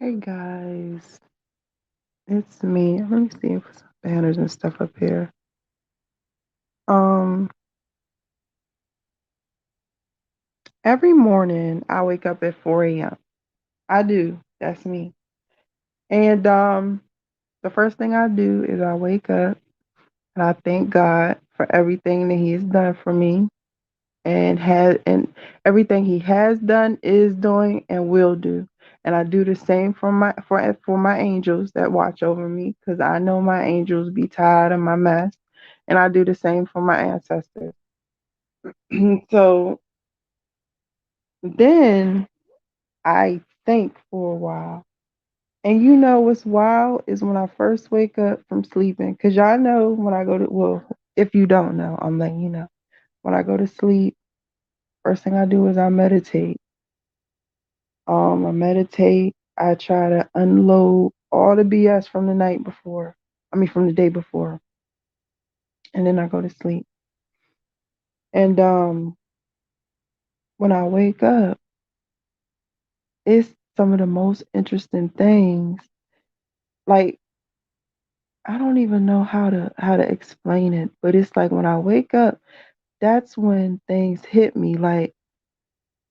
Hey guys, it's me. Let me see if some banners and stuff up here. Um, every morning I wake up at 4 a.m. I do. That's me. And the first thing I do is I wake up and I thank God for everything that He has done for me and everything He has done, is doing, and will do. And I do the same for my angels that watch over me, because I know my angels be tired of my mess. And I do the same for my ancestors. So then I think for a while. And you know what's wild is when I first wake up from sleeping, because y'all know when I go to, well, if you don't know, I'm letting you know. When I go to sleep, first thing I do is I meditate. I try to unload all the BS from the night before. I mean, from the day before. And then I go to sleep. And when I wake up, it's some of the most interesting things. Like, I don't even know how to explain it, but it's like when I wake up, that's when things hit me, like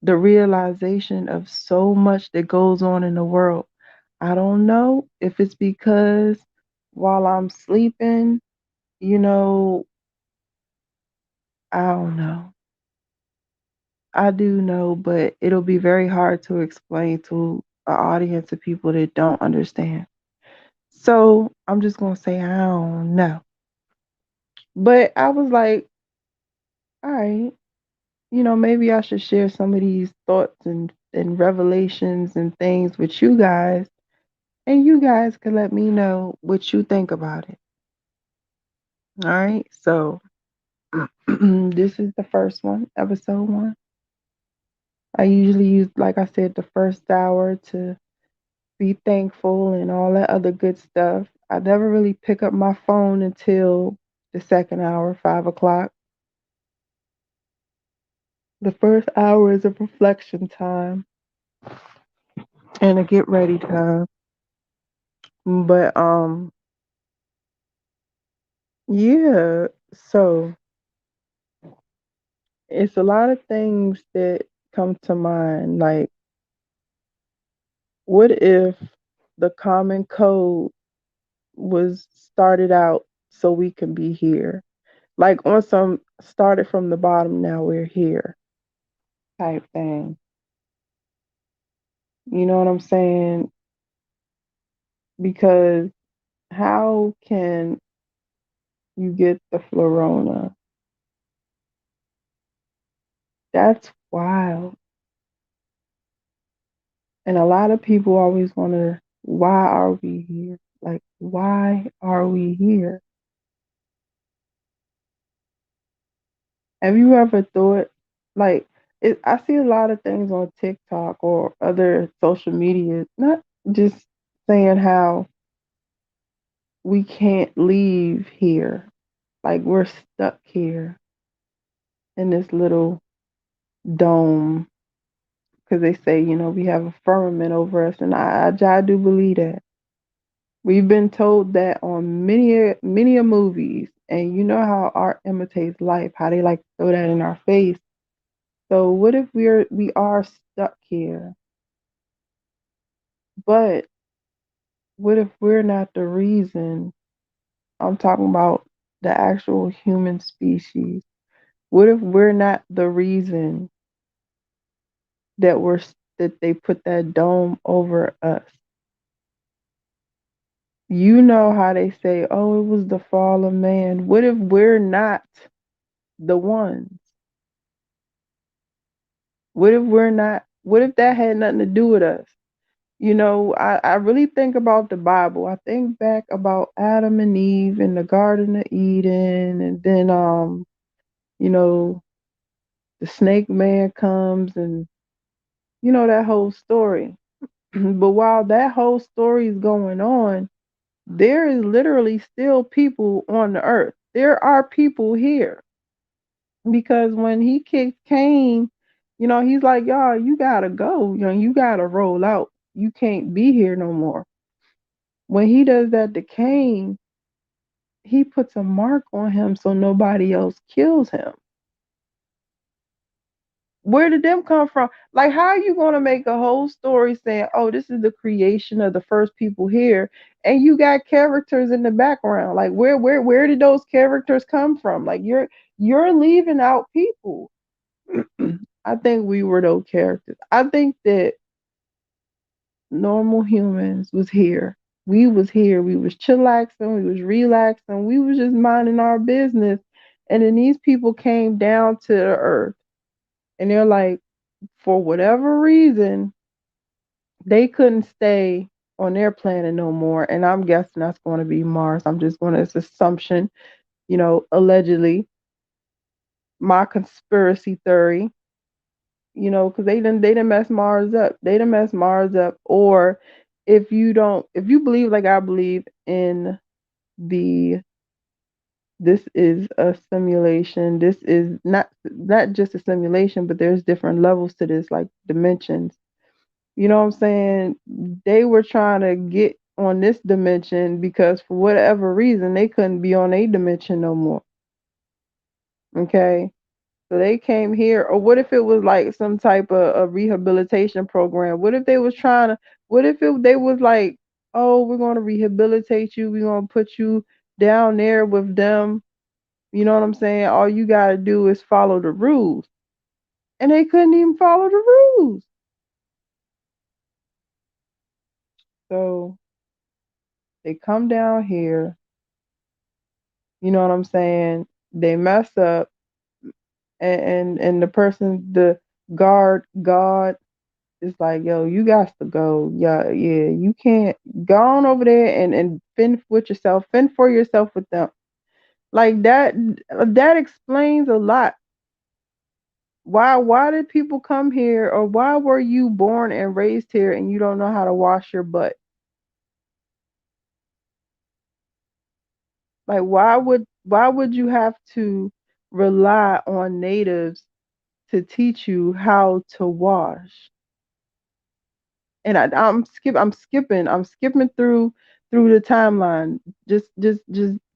the realization of so much that goes on in the world. I don't know if it's because while I'm sleeping, you know, I don't know. I do know, but it'll be very hard to explain to an audience of people that don't understand. So I'm just gonna say I don't know. But I was like, all right, maybe I should share some of these thoughts and revelations and things with you guys, and you guys can let me know what you think about it. All right, so this is the first one, episode one. I usually use, like I said, the first hour to be thankful and all that other good stuff. I never really pick up my phone until the second hour, 5 o'clock. The first hour is a reflection time and a get ready time. But yeah, so it's a lot of things that come to mind. Like, what if the common code was started out so we can be here? Like, on some started from the bottom, now we're here type thing. You know what I'm saying? Because how can you get the florona? That's wild. And a lot of people always wonder, why are we here? Like, why are we here? Have you ever thought, like, I see a lot of things on TikTok or other social media, not just saying how we can't leave here. Like, we're stuck here in this little dome, because they say, we have a firmament over us. And I do believe that. We've been told that on many a movies, and you know how art imitates life, how they like to throw that in our face. So what if we are stuck here? But what if we're not the reason? I'm talking about the actual human species. What if we're not the reason that that they put that dome over us? You know how they say, oh, it was the fall of man. What if we're not the ones? What if that had nothing to do with us? I really think about the Bible. I think back about Adam and Eve in the Garden of Eden, and then you know, the snake man comes, and that whole story. But while that whole story is going on, there is literally still people on the earth. There are people here. Because when he kicked Cain, he's like, y'all, you gotta go. You gotta roll out. you can't be here no more. When he does that to Cain, he puts a mark on him so nobody else kills him. Where did them come from? Like, how are you going to make a whole story saying, oh, this is the creation of the first people here, and you got characters in the background? Like, where did those characters come from? Like, you're leaving out people. I think we were those characters. I think that normal humans was here. We was here. We was chillaxing. We was relaxing. We was just minding our business. And then these people came down to the earth, and they're like, for whatever reason, they couldn't stay on their planet no more. And I'm guessing that's going to be Mars. I'm just going to, it's assumption, allegedly, my conspiracy theory, because they done mess Mars up. They done mess Mars up. Or if you believe like I believe in the this is a simulation. This is not just a simulation, but there's different levels to this, like dimensions. You know what I'm saying? They were trying to get on this dimension because for whatever reason they couldn't be on a dimension no more. Okay? So they came here. Or what if it was like some type of a rehabilitation program? What if they was trying to, they was like, oh, we're going to rehabilitate you. We're going to put you down there with them. You know what I'm saying? All you got to do is follow the rules. And they couldn't even follow the rules. So they come down here. You know what I'm saying? They mess up, and the person, the God is like, yo, you got to go. Yeah, you can't go on over there and fend with yourself, fend for yourself with them. Like that explains a lot. Why did people come here, or why were you born and raised here and you don't know how to wash your butt? Like why would you have to rely on natives to teach you how to wash? And I'm skipping through the timeline. Just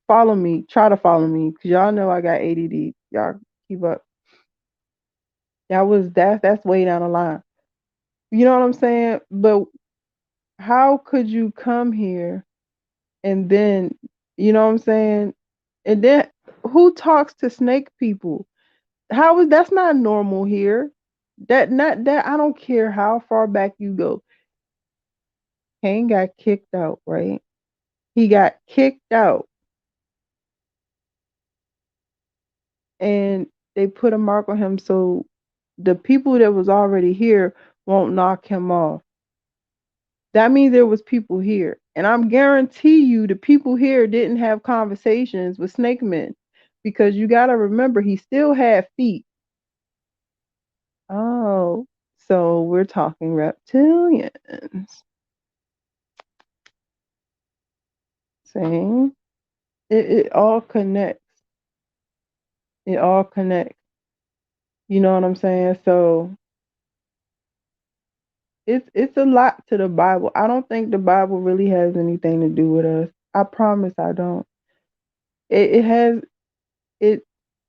follow me. Try to follow me, because y'all know I got ADD. Y'all keep up. That's way down the line. You know what I'm saying? But how could you come here and then, you know what I'm saying? And then who talks to snake people? That's not normal here. That not that I don't care how far back you go. Cain got kicked out, right? He got kicked out, and they put a mark on him so the people that was already here won't knock him off. That means there was people here. And I'm guarantee you the people here didn't have conversations with snake men, because you got to remember he still had feet. Oh, so we're talking reptilians. See? It all connects. It all connects. You know what I'm saying? So it's a lot to the Bible. I don't think the Bible really has anything to do with us. I promise I don't. It has it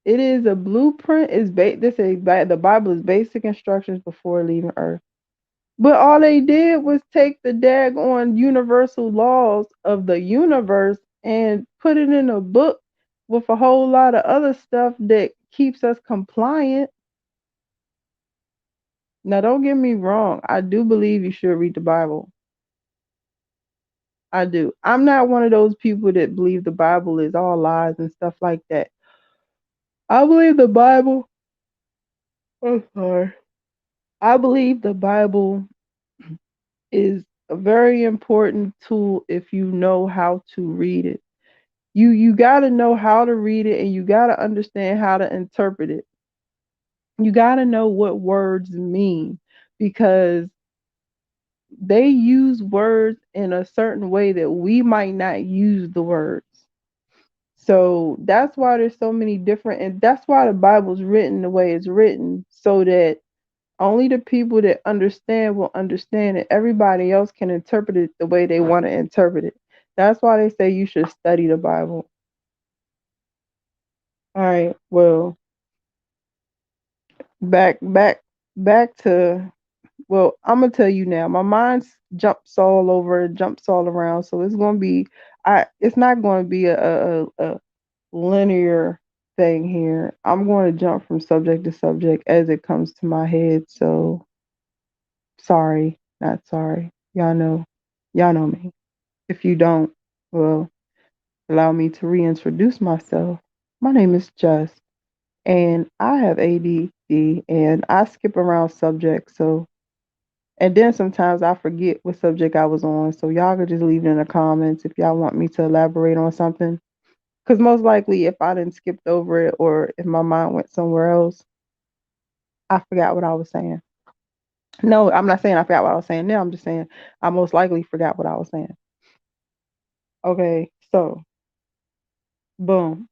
it is a blueprint. The Bible is basic instructions before leaving Earth. But all they did was take the daggone universal laws of the universe and put it in a book with a whole lot of other stuff that keeps us compliant. Now, don't get me wrong. I do believe you should read the Bible. I do. I'm not one of those people that believe the Bible is all lies and stuff like that. I believe the Bible. I'm sorry. I believe the Bible is a very important tool if you know how to read it. You got to know how to read it, and you got to understand how to interpret it. You got to know what words mean, because they use words in a certain way that we might not use the words. So that's why there's so many different, and that's why the Bible's written the way it's written, so that Only the people that understand will understand it. Everybody else can interpret it the way they want to interpret it. That's why they say you should study the Bible. All right. Well, back to, well, I'm gonna tell you now. My mind jumps all over, jumps all around. So it's gonna be, it's not gonna be a linear thing here. I'm going to jump from subject to subject as it comes to my head. So sorry, not sorry. Y'all know me. If you don't, well, allow me to reintroduce myself. My name is Just, and I have ADD, and I skip around subjects. So, and then sometimes I forget what subject I was on. So y'all could just leave it in the comments if y'all want me to elaborate on something. Because most likely, if I didn't skipped over it or if my mind went somewhere else, I forgot what I was saying. No, I'm not saying I forgot what I was saying now. I'm just saying I most likely forgot what I was saying. Okay, so boom.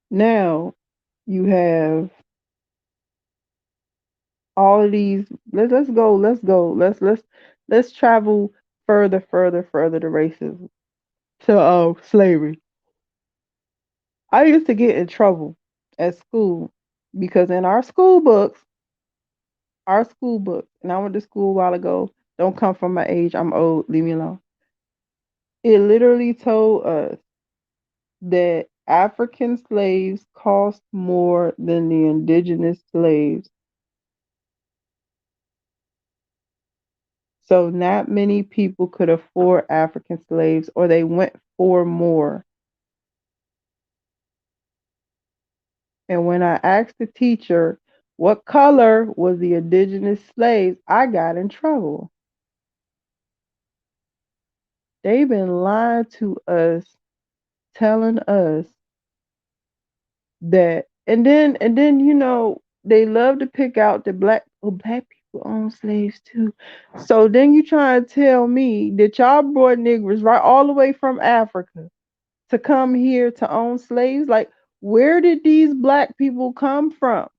Now you have all of these. Let's travel further to racism, to slavery. I used to get in trouble at school because in our school books, and I went to school a while ago. Don't come from my age. I'm old. Leave me alone. It literally told us that African slaves cost more than the indigenous slaves. So not many people could afford African slaves, or they went for more. And when I asked the teacher what color was the indigenous slaves, I got in trouble. They've been lying to us, telling us that, and then they love to pick out the black people own slaves too. So then you try to tell me that y'all brought niggers right all the way from Africa to come here to own slaves? Like, where did these black people come from?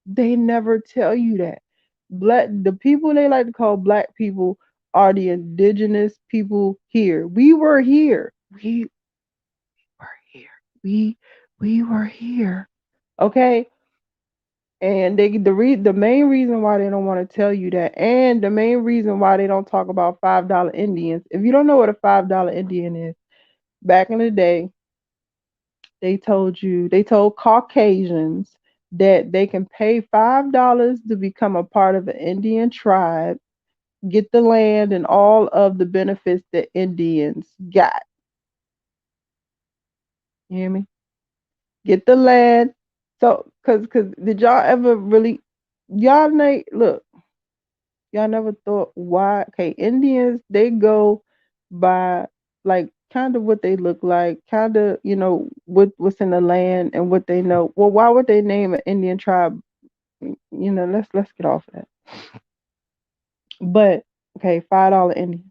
They never tell you that. The people they like to call black people are the indigenous people here. We were here. We were here. We were here. Okay? And the main reason why they don't want to tell you that, and the main reason why they don't talk about $5 Indians. If you don't know what a $5 Indian is, back in the day, they told Caucasians that they can pay $5 to become a part of an Indian tribe, get the land and all of the benefits that Indians got. You hear me? Get the land. So, cause did y'all ever really, look, y'all never thought why? Okay, Indians, they go by like kind of what they look like, kind of, what's in the land and what they know. Well, why would they name an Indian tribe? Let's get off of that. But okay, $5 Indian.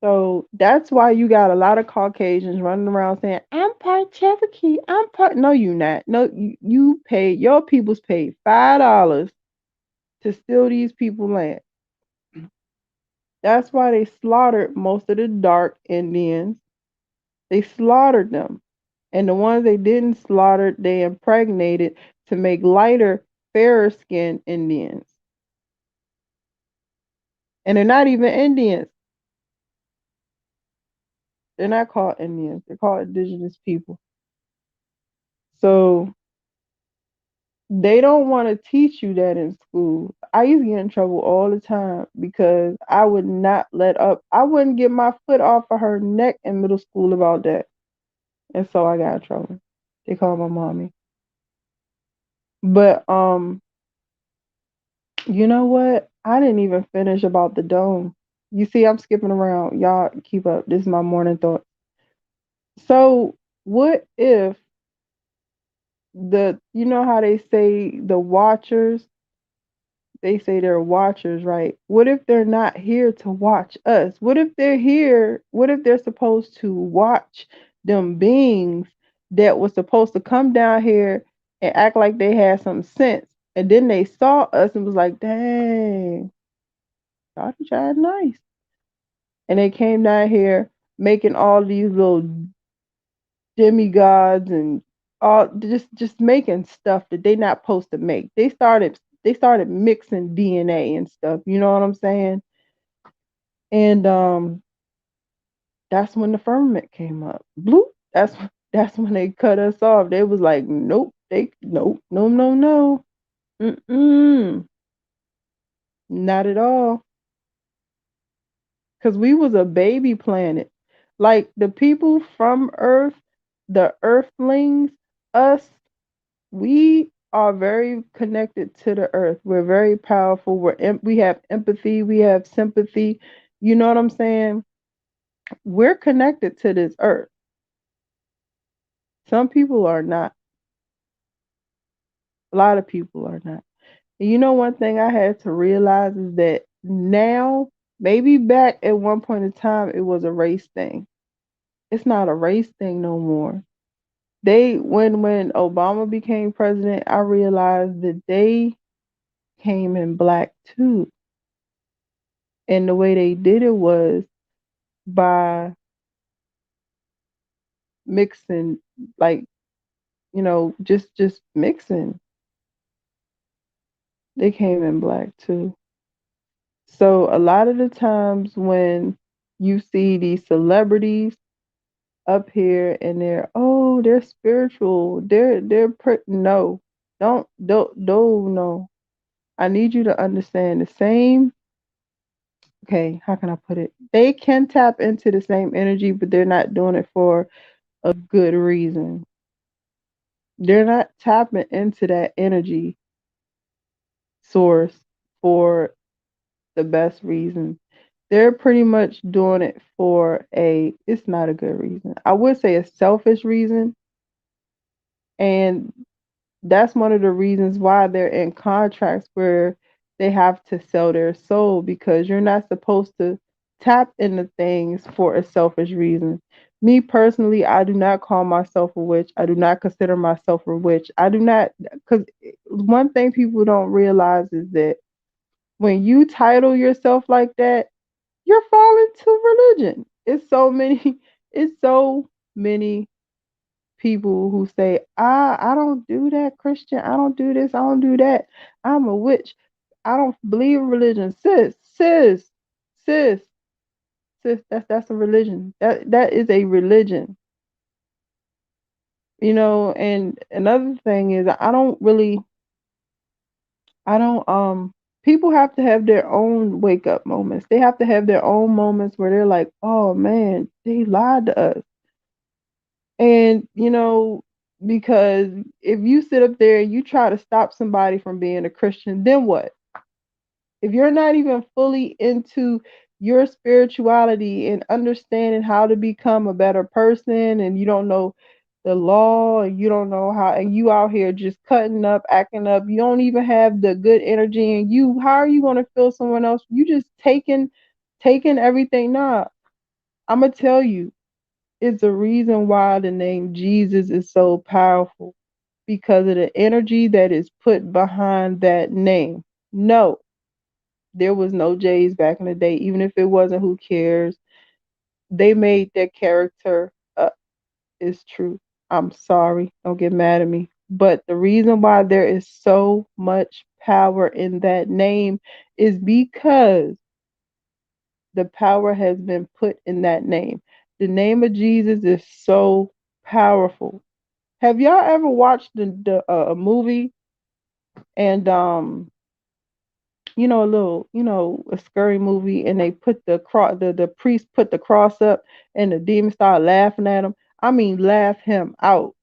So that's why you got a lot of Caucasians running around saying, "I'm part Cherokee. I'm part." No, you not. No, you paid, your people's paid $5 to steal these people land. That's why they slaughtered most of the dark Indians. They slaughtered them. And the ones they didn't slaughter, they impregnated to make lighter, fairer skinned Indians. And they're not even Indians. They're not called Indians. They're called indigenous people. So they don't want to teach you that in school. I used to get in trouble all the time because I would not let up. I wouldn't get my foot off of her neck in middle school about that. And so I got in trouble. They called my mommy. But you know what? I didn't even finish about the dome. You see, I'm skipping around. Y'all keep up. This is my morning thought. So what if you know how they say the watchers, they say they're watchers, right? What if they're not here to watch us? What if they're here? What if they're supposed to watch them beings that was supposed to come down here and act like they had some sense? And then they saw us and was like, dang, y'all tried nice. And they came down here making all these little demigods and all just making stuff that they not supposed to make. They started mixing DNA and stuff, you know what I'm saying? And that's when the firmament came up. Bloop. That's when they cut us off. They was like, nope, nope, no, no, no. Mm-mm. Not at all. Because we was a baby planet. Like the people from Earth, the Earthlings, us, we are very connected to the Earth. We're very powerful. We have empathy. We have sympathy. You know what I'm saying? We're connected to this Earth. Some people are not. A lot of people are not. And you know, one thing I had to realize is that now, maybe back at one point in time, it was a race thing. It's not a race thing no more. When Obama became president, I realized that they came in black too. And the way they did it was by mixing, like, just mixing. They came in black too. So a lot of the times when you see these celebrities up here and they're spiritual, no, don't no. I need you to understand the same. Okay, how can I put it? They can tap into the same energy, but they're not doing it for a good reason. They're not tapping into that energy source for the best reason. They're pretty much doing it for it's not a good reason. I would say a selfish reason. And that's one of the reasons why they're in contracts where they have to sell their soul, because you're not supposed to tap into things for a selfish reason. Me personally, I do not call myself a witch. I do not consider myself a witch. I do not, because one thing people don't realize is that when you title yourself like that, you're falling to religion. It's so many people who say, I don't do that, Christian. I don't do this. I don't do that. I'm a witch. I don't believe in religion. Sis, sis, that's a religion. That is a religion. And another thing is I don't people have to have their own wake up moments. They have to have their own moments where they're like, oh man, they lied to us. And, because if you sit up there and you try to stop somebody from being a Christian, then what? If you're not even fully into your spirituality and understanding how to become a better person, and you don't know the law, and you don't know how, and you out here just cutting up, acting up, you don't even have the good energy in you, how are you going to feel someone else? You just taking everything. Nah, I'm going to tell you, it's the reason why the name Jesus is so powerful, because of the energy that is put behind that name. No, there was no J's back in the day. Even if it wasn't, who cares? They made their character up. It's true. I'm sorry. Don't get mad at me. But the reason why there is so much power in that name is because the power has been put in that name. The name of Jesus is so powerful. Have y'all ever watched a movie and a scary movie, and they put the priest put the cross up, and the demon started laughing at him? I mean, laugh him out.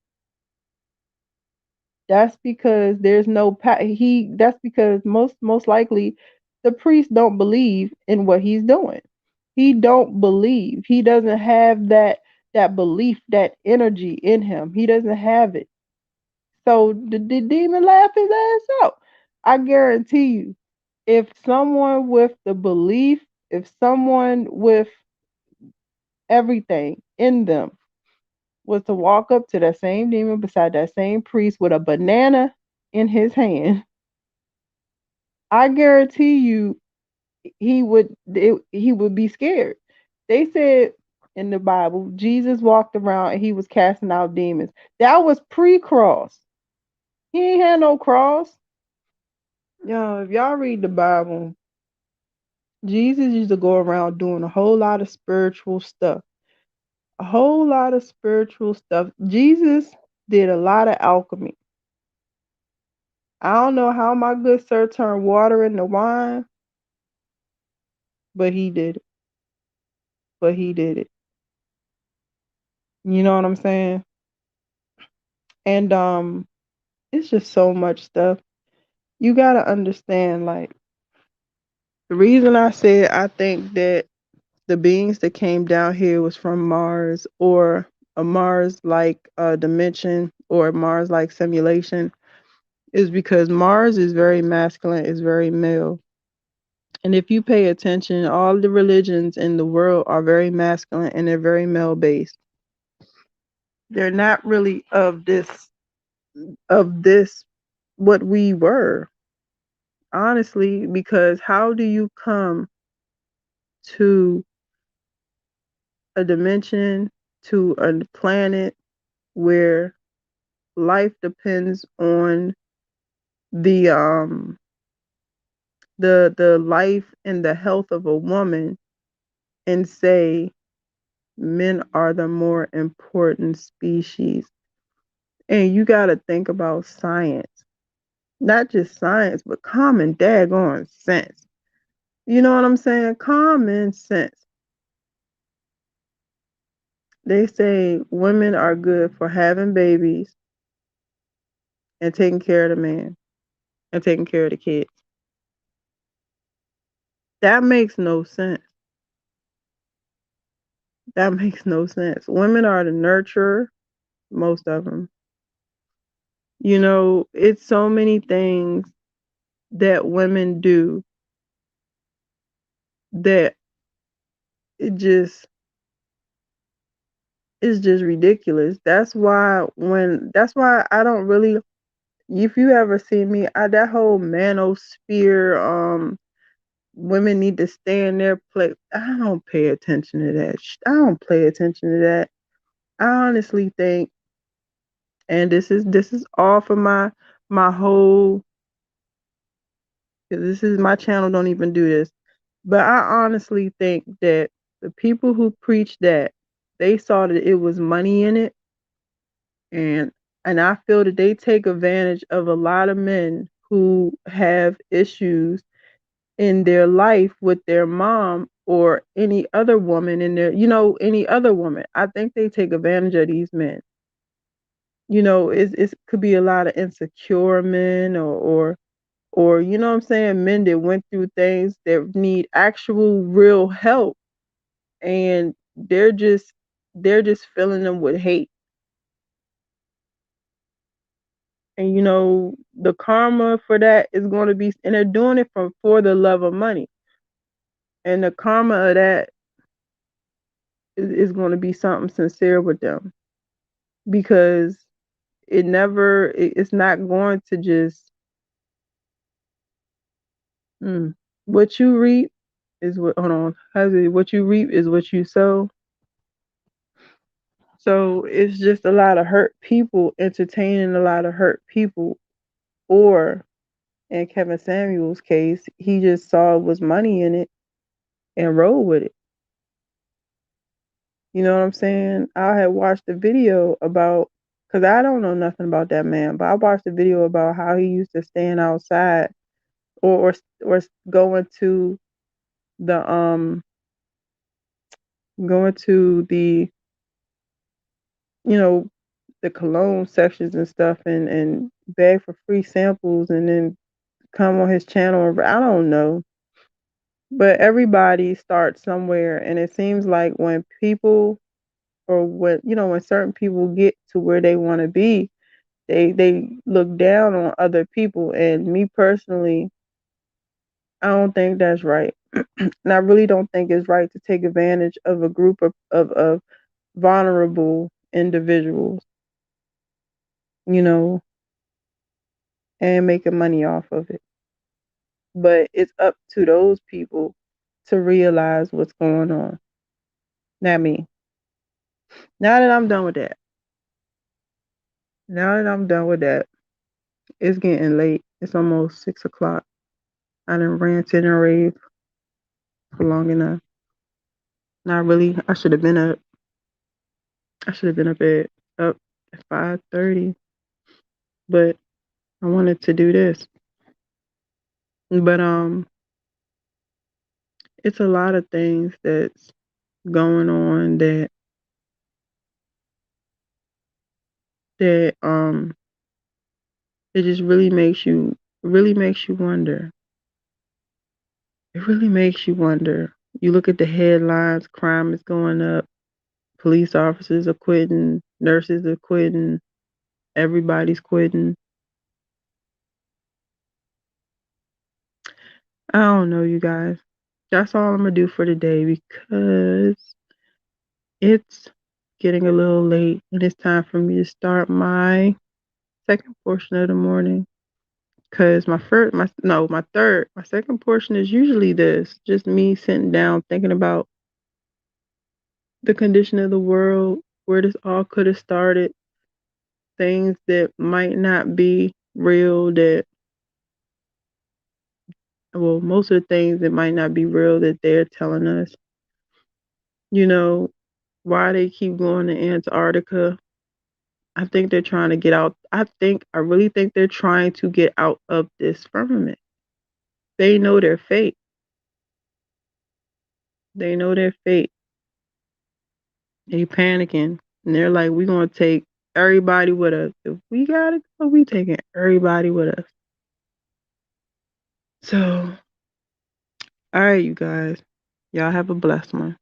That's because there's no that's because most likely the priest don't believe in what he's doing. He don't believe. He doesn't have that belief, that energy in him. He doesn't have it. So the demon laughed his ass out. I guarantee you, if someone with the belief, if someone with everything in them was to walk up to that same demon beside that same priest with a banana in his hand, I guarantee you he would be scared. They said in the Bible, Jesus walked around and he was casting out demons. That was pre-cross. He ain't had no cross. If y'all read the Bible, Jesus used to go around doing a whole lot of spiritual stuff. A whole lot of spiritual stuff. Jesus did a lot of alchemy. I don't know how my good sir turned water into wine, but he did it. But he did it. You know what I'm saying? And it's just so much stuff. You gotta understand, like, the reason I said I think that the beings that came down here was from Mars, or a Mars like dimension, or a Mars like simulation, is because Mars is very masculine, is very male. And if you pay attention, all the religions in the world are very masculine and they're very male based. They're not really of this what we were, honestly, because how do you come to a dimension, to a planet where life depends on the the life and the health of a woman, and say men are the more important species? And you got to think about science, not just science, but common daggone sense. You know what I'm saying? Common sense. They say women are good for having babies and taking care of the man and taking care of the kids. That makes no sense. That makes no sense. Women are the nurturer, most of them. It's so many things that women do that it just is just ridiculous. That's why I don't really, if you ever see me, that whole manosphere, women need to stay in their place. I don't pay attention to that. I don't pay attention to that. I honestly think, and this is all for my whole, 'cause this is my channel, don't even do this. But I honestly think that the people who preach that, they saw that it was money in it, and I feel that they take advantage of a lot of men who have issues in their life with their mom or any other woman in their, any other woman. I think they take advantage of these men. It could be a lot of insecure men, or you know what I'm saying, men that went through things that need actual real help, and they're just filling them with hate. And the karma for that is going to be, and they're doing it for the love of money. And the karma of that is going to be something sincere with them, because it's not going to just, what you reap is what, hold on, what you reap is what you sow. So it's just a lot of hurt people entertaining a lot of hurt people. Or in Kevin Samuel's case, he just saw it was money in it and rolled with it. You know what I'm saying? I had watched a video about, because I don't know nothing about that man, but I watched a video about how he used to stand outside, or going to the going to the you know the cologne sections and stuff, and beg for free samples, and then come on his channel. I don't know, but everybody starts somewhere, and it seems like when people, or when certain people get to where they want to be, they look down on other people. And me personally, I don't think that's right. And I really don't think it's right to take advantage of a group of vulnerable individuals, you know, and making money off of it. But it's up to those people to realize what's going on. Not me. Now that I'm done with that, it's getting late. It's almost 6 o'clock. I done ranted and raved for long enough. Not really. I should have been up. I should have been up at 5:30, but I wanted to do this. But it's a lot of things that's going on that it just really makes you wonder. It really makes you wonder. You look at the headlines, crime is going up, police officers are quitting, nurses are quitting, everybody's quitting. I don't know, you guys. That's all I'm gonna do for today because it's getting a little late and it's time for me to start my second portion of the morning. Cause my second portion is usually this, just me sitting down thinking about the condition of the world, where this all could have started, things that might not be real, most of the things that might not be real that they're telling us. You know, why they keep going to Antarctica. I think they're trying to get out. I really think they're trying to get out of this firmament. They know their fate. They know their fate. They panicking. And they're like, we're going to take everybody with us. If we got to go, we taking everybody with us. So, all right, you guys. Y'all have a blessed one.